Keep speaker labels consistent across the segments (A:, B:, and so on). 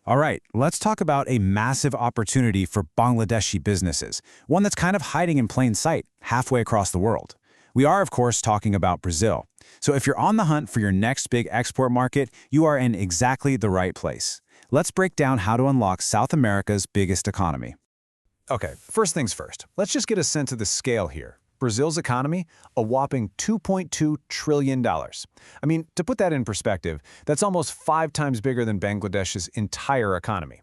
A: All right, let's talk about a massive opportunity for Bangladeshi businesses, one that's kind of hiding in plain sight, halfway across the world. We are, of course, talking about Brazil. So if you're on the hunt for your next big export market, you are in exactly the right place. Let's break down how to unlock South America's biggest economy. Okay, first things first. Let's just get a sense of the scale here. Brazil's economy, a whopping $2.2 trillion. I mean, to put that in perspective, that's almost 5 times bigger than Bangladesh's entire economy.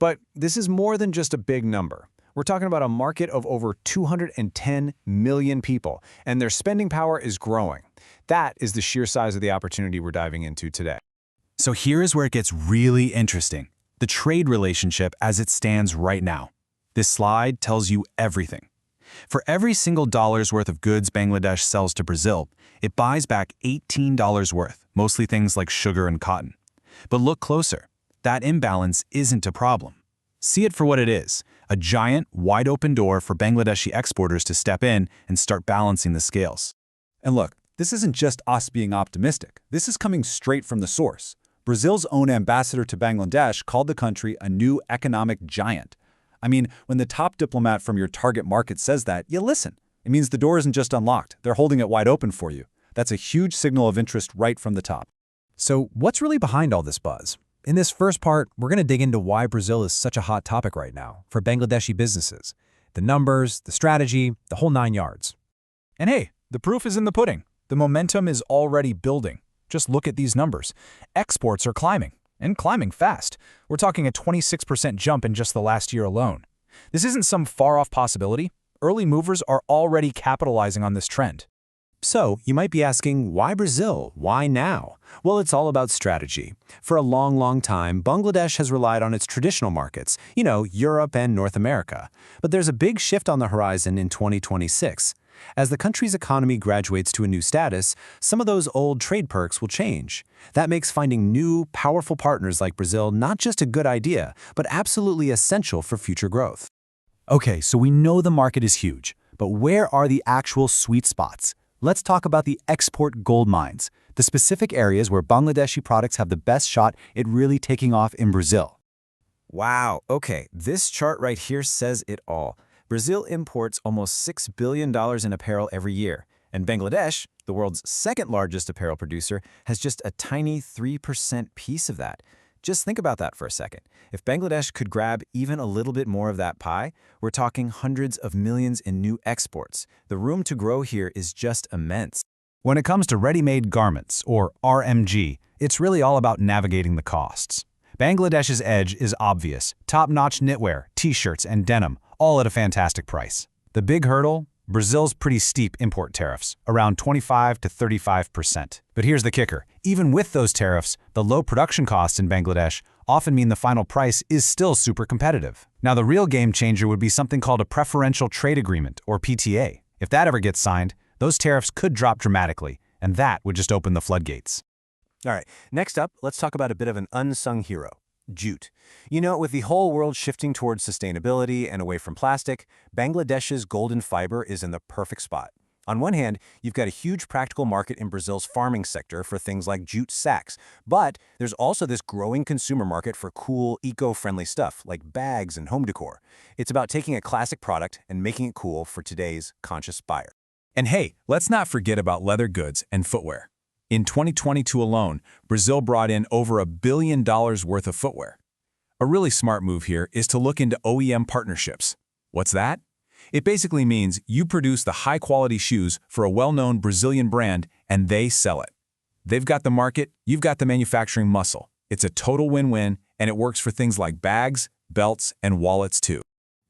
A: But this is more than just a big number. We're talking about a market of over 210 million people, and their spending power is growing. That is the sheer size of the opportunity we're diving into today. So here is where it gets really interesting. The trade relationship as it stands right now. This slide tells you everything. For every single dollar's worth of goods Bangladesh sells to Brazil, it buys back $18 worth, mostly things like sugar and cotton. But look closer. That imbalance isn't a problem. See it for what it is, a giant, wide-open door for Bangladeshi exporters to step in and start balancing the scales.
B: And look, this isn't just us being optimistic. This is coming straight from the source. Brazil's own ambassador to Bangladesh called the country a new economic giant. I mean, when the top diplomat from your target market says that, you listen. It means the door isn't just unlocked, they're holding it wide open for you. That's a huge signal of interest right from the top.
C: So what's really behind all this buzz? In this first part, we're going to dig into why Brazil is such a hot topic right now for Bangladeshi businesses. The numbers, the strategy, the whole 9 yards.
D: And hey, the proof is in the pudding. The momentum is already building. Just look at these numbers. Exports are climbing, and climbing fast. We're talking a 26% jump in just the last year alone. This isn't some far-off possibility. Early movers are already capitalizing on this trend.
A: So, you might be asking, why Brazil? Why now? Well, it's all about strategy. For a long time, Bangladesh has relied on its traditional markets, Europe and North America. But there's a big shift on the horizon in 2026. As the country's economy graduates to a new status, some of those old trade perks will change. That makes finding new, powerful partners like Brazil not just a good idea, but absolutely essential for future growth.
C: Okay, so we know the market is huge, but where are the actual sweet spots? Let's talk about the export gold mines, the specific areas where Bangladeshi products have the best shot at really taking off in Brazil.
A: Wow, okay, this chart right here says it all. Brazil imports almost $6 billion in apparel every year, and Bangladesh, the world's second largest apparel producer, has just a tiny 3% piece of that. Just think about that for a second. If Bangladesh could grab even a little bit more of that pie, we're talking hundreds of millions in new exports. The room to grow here is just immense.
D: When it comes to ready-made garments, or RMG, it's really all about navigating the costs. Bangladesh's edge is obvious. Top-notch knitwear, t-shirts, and denim, all at a fantastic price. The big hurdle? Brazil's pretty steep import tariffs, around 25 to 35%. But here's the kicker. Even with those tariffs, the low production costs in Bangladesh often mean the final price is still super competitive. Now, the real game changer would be something called a Preferential Trade Agreement, or PTA. If that ever gets signed, those tariffs could drop dramatically, and that would just open the floodgates.
E: All right, next up, let's talk about a bit of an unsung hero. Jute. With the whole world shifting towards sustainability and away from plastic, Bangladesh's golden fiber is in the perfect spot. On one hand, you've got a huge practical market in Brazil's farming sector for things like jute sacks, but there's also this growing consumer market for cool, eco-friendly stuff like bags and home decor. It's about taking a classic product and making it cool for today's conscious buyer.
D: And hey, let's not forget about leather goods and footwear. In 2022 alone, Brazil brought in over $1 billion worth of footwear. A really smart move here is to look into OEM partnerships. What's that? It basically means you produce the high-quality shoes for a well-known Brazilian brand and they sell it. They've got the market, you've got the manufacturing muscle. It's a total win-win, and it works for things like bags, belts, and wallets too.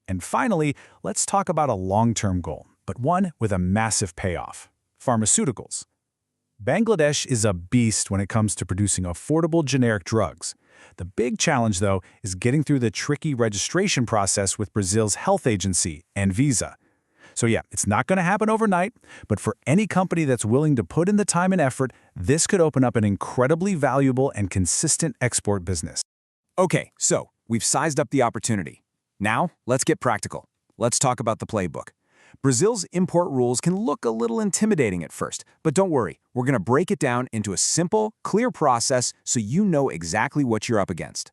D: And finally, let's talk about a long-term goal, but one with a massive payoff: pharmaceuticals. Bangladesh is a beast when it comes to producing affordable generic drugs. The big challenge, though, is getting through the tricky registration process with Brazil's health agency, Anvisa. So yeah, it's not going to happen overnight, but for any company that's willing to put in the time and effort, this could open up an incredibly valuable and consistent export business.
A: Okay, so we've sized up the opportunity. Now, let's get practical. Let's talk about the playbook. Brazil's import rules can look a little intimidating at first, but don't worry, we're going to break it down into a simple, clear process so you know exactly what you're up against.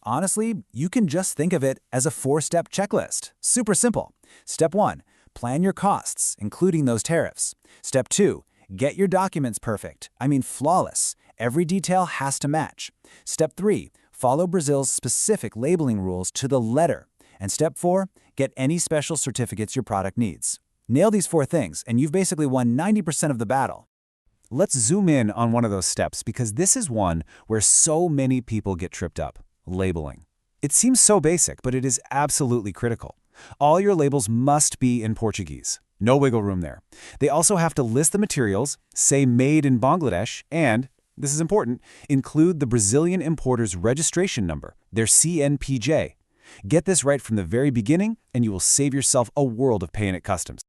C: Honestly, you can just think of it as a 4-step checklist. Super simple. Step 1, plan your costs, including those tariffs. Step 2, get your documents perfect. I mean flawless. Every detail has to match. Step 3, follow Brazil's specific labeling rules to the letter. And step 4, get any special certificates your product needs. Nail these 4 things, and you've basically won 90% of the battle. Let's zoom in on one of those steps because this is one where so many people get tripped up. Labeling. It seems so basic, but it is absolutely critical. All your labels must be in Portuguese. No wiggle room there. They also have to list the materials, say made in Bangladesh, and, this is important, include the Brazilian importer's registration number, their CNPJ. Get this right from the very beginning, and you will save yourself a world of paying at customs.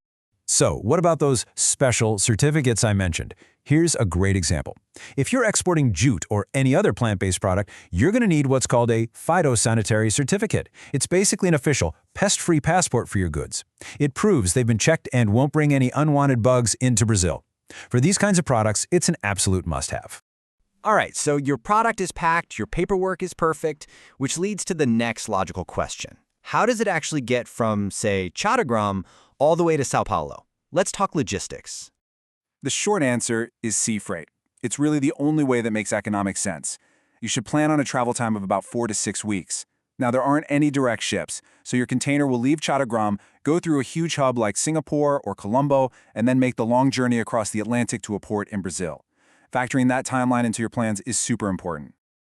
D: So, what about those special certificates I mentioned? Here's a great example. If you're exporting jute or any other plant-based product, you're going to need what's called a phytosanitary certificate. It's basically an official, pest-free passport for your goods. It proves they've been checked and won't bring any unwanted bugs into Brazil. For these kinds of products, it's an absolute must-have.
F: All right, so your product is packed, your paperwork is perfect, which leads to the next logical question. How does it actually get from, say, Chattogram all the way to Sao Paulo? Let's talk logistics.
A: The short answer is sea freight. It's really the only way that makes economic sense. You should plan on a travel time of about 4 to 6 weeks. Now, there aren't any direct ships, so your container will leave Chattogram, go through a huge hub like Singapore or Colombo, and then make the long journey across the Atlantic to a port in Brazil. Factoring that timeline into your plans is super important.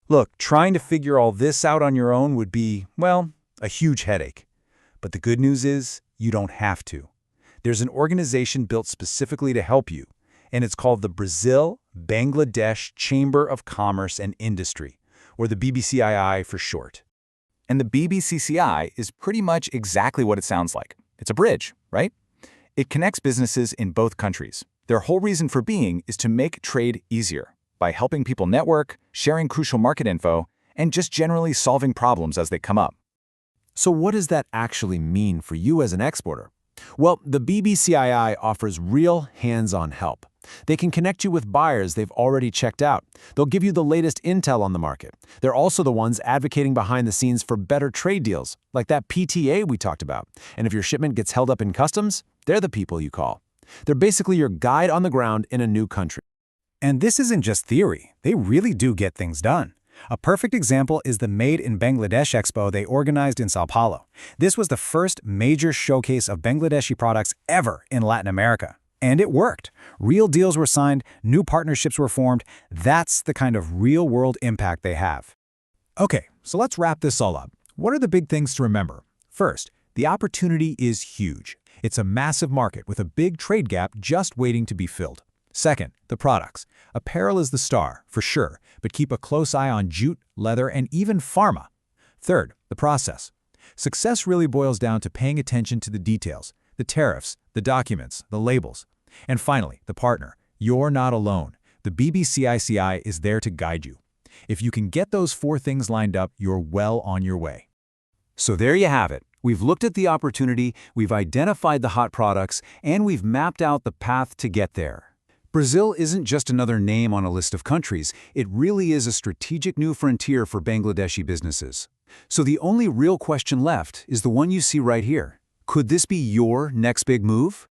B: Look, trying to figure all this out on your own would be, well, a huge headache. But the good news is, you don't have to. There's an organization built specifically to help you, and it's called the Brazil-Bangladesh Chamber of Commerce and Industry, or the BBCII for short.
C: And the BBCCI is pretty much exactly what it sounds like. It's a bridge, right? It connects businesses in both countries. Their whole reason for being is to make trade easier by helping people network, sharing crucial market info, and just generally solving problems as they come up.
A: So what does that actually mean for you as an exporter? Well, the BBCII offers real hands-on help. They can connect you with buyers they've already checked out. They'll give you the latest intel on the market. They're also the ones advocating behind the scenes for better trade deals, like that PTA we talked about. And if your shipment gets held up in customs, they're the people you call. They're basically your guide on the ground in a new country.
C: And this isn't just theory. They really do get things done. A perfect example is the Made in Bangladesh Expo they organized in Sao Paulo. This was the first major showcase of Bangladeshi products ever in Latin America. And it worked. Real deals were signed, new partnerships were formed. That's the kind of real-world impact they have.
B: Okay, so let's wrap this all up. What are the big things to remember? First, the opportunity is huge. It's a massive market with a big trade gap just waiting to be filled. Second, the products. Apparel is the star, for sure, but keep a close eye on jute, leather, and even pharma. Third, the process. Success really boils down to paying attention to the details, the tariffs, the documents, the labels. And finally, the partner. You're not alone. The BBCICI is there to guide you. If you can get those 4 things lined up, you're well on your way.
A: So there you have it. We've looked at the opportunity, we've identified the hot products, and we've mapped out the path to get there. Brazil isn't just another name on a list of countries. It really is a strategic new frontier for Bangladeshi businesses. So the only real question left is the one you see right here. Could this be your next big move?